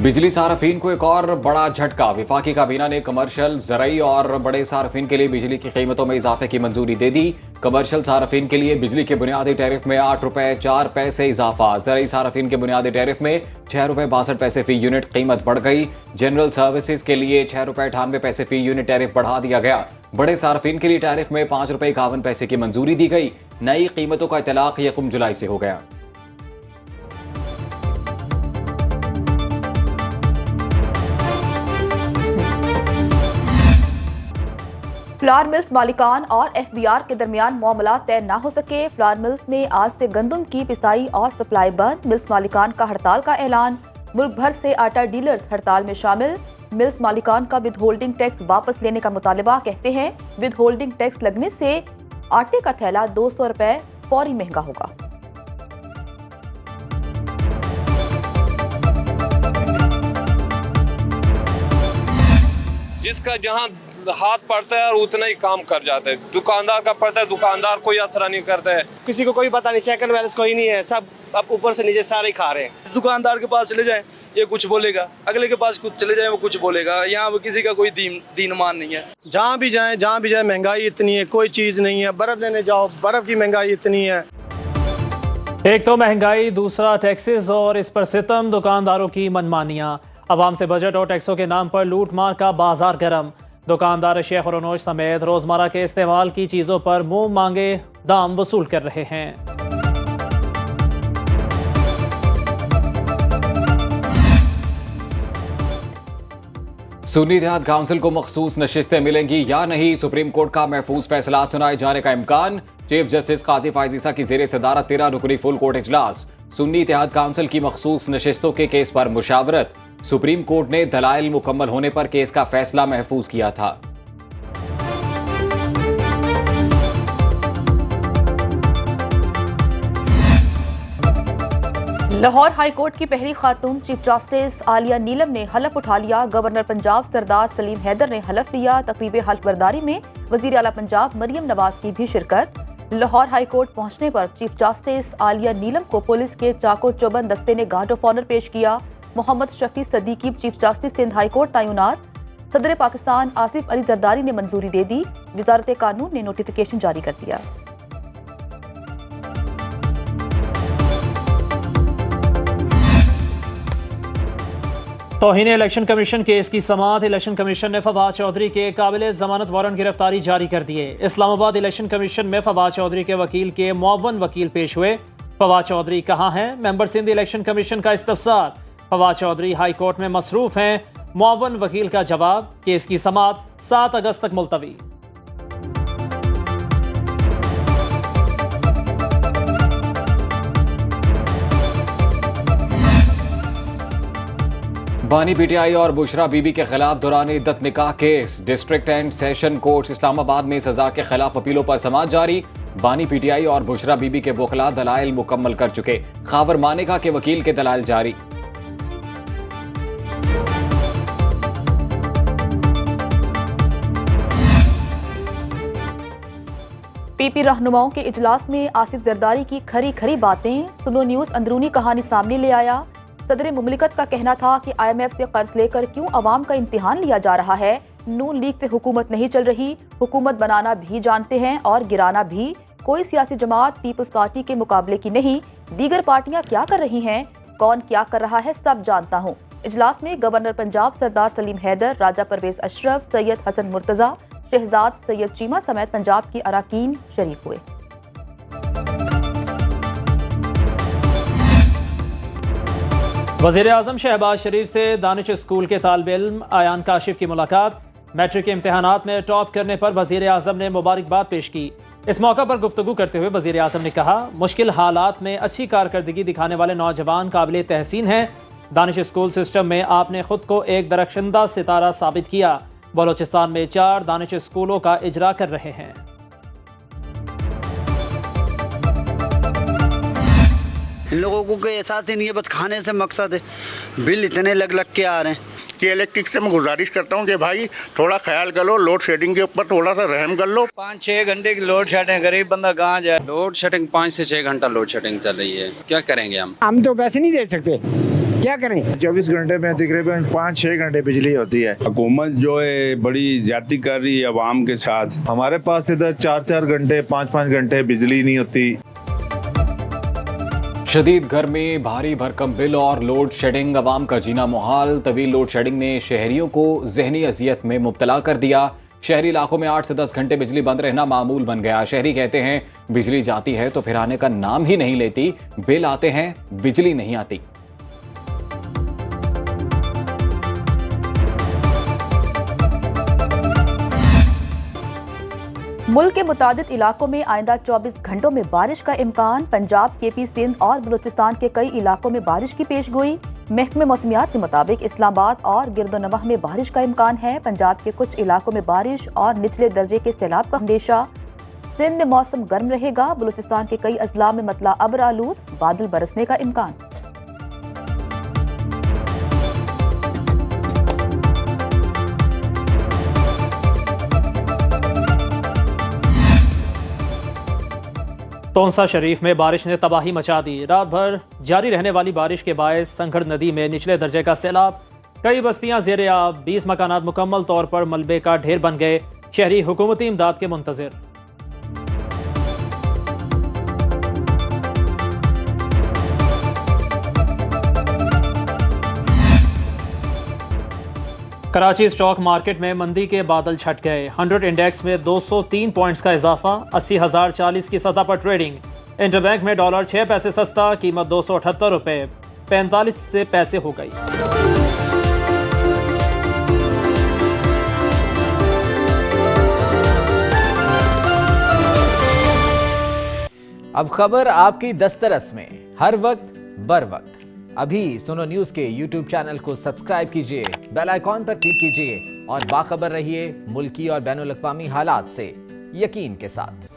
बिजली सार्फिन को एक और बड़ा झटका। वफाकी काबीना ने कमर्शियल, ज़रई और बड़े सार्फिन के लिए बिजली की कीमतों में इजाफे की मंजूरी दे दी। कमर्शियल सार्फिन के लिए बिजली के बुनियादी टैरिफ में 8 रुपए 4 पैसे इजाफा। ज़रई सार्फिन के बुनियादी टैरिफ में 6 रुपए 62 पैसे फी यूनिट कीमत बढ़ गई। जनरल सर्विसेज के लिए 6 रुपए 98 पैसे फी यूनिट टैरिफ बढ़ा दिया गया। बड़े सार्फिन के लिए टैरिफ में 5 रुपए 51 पैसे की मंजूरी दी गई। नई कीमतों का इतलाक 1 जुलाई से हो गया। फ्लावर मिल्स मालिकान और एफबीआर के दरमियान मामला तय न हो सके। फ्लावर मिल्स में आज से गंदम की पिसाई और सप्लाई बंद। मिल्स मालिकान का हड़ताल का ऐलान। मुल्क भर से आटा डीलर्स हड़ताल में शामिल। मिल्स मालिकान का विद होल्डिंग टैक्स वापस लेने का मुतालबा। कहते हैं विद होल्डिंग टैक्स लगने से आटे का थैला 200 रुपए फौरी महंगा होगा। जिसका जहां हाथ पड़ता है और उतना ही काम कर जाते हैं। दुकानदार का पड़ता है, दुकानदार कोई असर नहीं करता है। किसी को कोई पता नहीं, चेक एंड बैलेंस कोई नहीं है। सब अब ऊपर से नीचे सारे ही खा रहे हैं। दुकानदार के पास चले जाएं ये कुछ बोलेगा, अगले के पास कुछ चले जाएं वो कुछ बोलेगा। यहाँ पे किसी का कोई दीनमान नहीं है। जहाँ भी जाए महंगाई इतनी है, कोई चीज नहीं है। बर्फ लेने जाओ, बर्फ की महंगाई इतनी है। एक तो महंगाई, दूसरा टैक्सेस और इस पर सितम, दुकानदारों की मनमानियां। अवाम से बजट और टैक्सों के नाम पर लूट मार का बाजार गर्म। दुकानदार शेख और नोश समेत रोजमर्रा के इस्तेमाल की चीजों पर मुंह मांगे दाम वसूल कर रहे हैं। सुन्नी देहात काउंसिल को मखसूस नशिस्तें मिलेंगी या नहीं, सुप्रीम कोर्ट का महफूज फैसला सुनाए जाने का इम्कान। चीफ जस्टिस काजी फायजीसा की जेर सदारत 13 रुकनी फुल कोर्ट इजलास। सुन्नी देहात काउंसिल की मखसूस नशिस्तों के केस पर मुशावरत। सुप्रीम कोर्ट ने दलाइल मुकम्मल होने पर केस का फैसला महफूज किया था। लाहौर हाई कोर्ट की पहली खातून चीफ जस्टिस आलिया नीलम ने हलफ उठा लिया। गवर्नर पंजाब सरदार सलीम हैदर ने हलफ लिया। तकरीब हल्फ बर्दारी में वजीर आला पंजाब मरियम नवाज की भी शिरकत। लाहौर हाई कोर्ट पहुंचने पर चीफ जस्टिस आलिया नीलम को पुलिस के चाको चौबंद दस्ते ने गार्ड ऑफ ऑनर पेश किया। Mohammad Shafi Siddiqui chief justice Sindh high court तैनात। सदर पाकिस्तान आसिफ अली जरदारी ने मंजूरी दे दी। वजारत कानून ने नोटिफिकेशन जारी कर दिया। तौहीन इलेक्शन कमीशन केस की समाअत। इलेक्शन कमीशन ने फवाद चौधरी के काबिल जमानत वारंट गिरफ्तारी जारी कर दिए। इस्लामाबाद इलेक्शन कमीशन में फवाद चौधरी के वकील के मुअव्वन वकील पेश हुए। फवाद चौधरी कहाँ हैं? मेंबर सिंध इलेक्शन कमीशन का इस्तफसार। फवाद चौधरी हाई कोर्ट में मसरूफ हैं। मुअव्वन वकील का जवाब। केस की समाअत 7 अगस्त तक मुलतवी। बानी पीटीआई और बुशरा बीबी के खिलाफ दौरान इद्दत निकाह case. District and session court Islamabad में सजा के खिलाफ अपीलों पर समाअत जारी। बानी पीटीआई और बुशरा बीबी के वकला दलाइल मुकम्मल कर चुके। खावर मानेका के वकील के दलाइल जारी। पीपी रहनुमाओं के इजलास में आसिफ जरदारी की खरी खरी बातें। सुनो न्यूज अंदरूनी कहानी सामने ले आया। सदर मुमलिकत का कहना था कि IMF से कर्ज लेकर क्यों अवाम का इम्तिहान लिया जा रहा है। नून लीग से हुकूमत नहीं चल रही। हुकूमत बनाना भी जानते हैं और गिराना भी। कोई सियासी जमात पीपल्स पार्टी के मुकाबले की नहीं। दीगर पार्टियां क्या कर रही हैं, कौन क्या कर रहा है, सब जानता हूँ। इजलास में गवर्नर पंजाब सरदार सलीम हैदर, राजा परवेज अशरफ, सैयद हसन मुर्तजा, शहजाद सैयद चीमा समेत पंजाब की अराकीन शरीक हुए। वज़ीर आज़म शहबाज शरीफ से दानिश स्कूल के तालिब इल्म आयान काशिफ की मुलाकात। मैट्रिक के इम्तिहानात में टॉप करने पर वज़ीर आज़म ने मुबारकबाद पेश की। इस मौका पर गुफ्तगू करते हुए वज़ीर आज़म ने कहा, मुश्किल हालात में अच्छी कारकर्दगी दिखाने वाले नौजवान काबिल तहसीन हैं। दानिश स्कूल सिस्टम में आपने खुद को एक दरख्शंदा सितारा साबित किया। बलोचिस्तान में 4 दानिश स्कूलों का इजरा कर रहे हैं। इन लोगों को कोई एहसास ही नहीं है, बस खाने से मकसद है। बिल इतने लग के आ रहे हैं कि इलेक्ट्रिक से मैं गुजारिश करता हूँ कि भाई थोड़ा ख्याल कर लो, लोड शेडिंग के ऊपर थोड़ा सा रहम कर लो। 5-6 घंटे की लोड शेडिंग, गरीब बंदा कहाँ जाए। लोड शेडिंग 5 से 6 घंटा लोड शेडिंग चल रही है, क्या करेंगे हम तो पैसे नहीं दे सकते। क्या करें। 24 घंटे में तकरीबन 5-6 घंटे बिजली होती है। हुकूमत जो है बड़ी ज्यादती कर रही है अवाम के साथ। हमारे पास इधर 4-4 घंटे 5-5 घंटे बिजली नहीं होती। शदीद गर्मी, भारी भरकम बिल और लोड शेडिंग, अवाम का जीना मुहाल। तवील लोड शेडिंग ने शहरियों को जहनी अजियत में मुब्तला कर दिया। शहरी इलाकों में 8 से 10 घंटे बिजली बंद रहना मामूल बन गया। शहरी कहते हैं बिजली जाती है तो फिर आने का नाम ही नहीं लेती, बिल आते हैं बिजली नहीं आती। मुल्क के मुतादिद इलाकों में आइंदा 24 घंटों में बारिश का इम्कान। पंजाब, केपी, सिंध और बलूचिस्तान के कई इलाकों में बारिश की पेशगोई। महकमे मौसमियात के मुताबिक इस्लामाबाद और गिरदोनवाह में बारिश का इम्कान है। पंजाब के कुछ इलाकों में बारिश और निचले दर्जे के सैलाब का अंदेशा। सिंध में मौसम गर्म रहेगा। बलूचिस्तान के कई अजला में मतला अब्र आलूद, बादल बरसने का इम्कान। तोंसा शरीफ में बारिश ने तबाही मचा दी। रात भर जारी रहने वाली बारिश के बायस संघड़ नदी में निचले दर्जे का सैलाब। कई बस्तियां ज़ेरे आब, 20 मकानात मुकम्मल तौर पर मलबे का ढेर बन गए। शहरी हुकूमती इमदाद के मुंतज़िर। कराची स्टॉक मार्केट में मंदी के बादल छट गए। 100 इंडेक्स में 203 पॉइंट्स का इजाफा, 80,040 की सतह पर ट्रेडिंग। इंटरबैंक में डॉलर 6 पैसे सस्ता, कीमत 278 रुपये 45 से पैसे हो गई। अब खबर आपकी दस्तरस में, हर वक्त बर वक्त। अभी सुनो न्यूज के YouTube चैनल को सब्सक्राइब कीजिए, बेल आइकॉन पर क्लिक कीजिए और बाखबर रहिए मुल्की और बैनुल अक़वामी हालात से यकीन के साथ।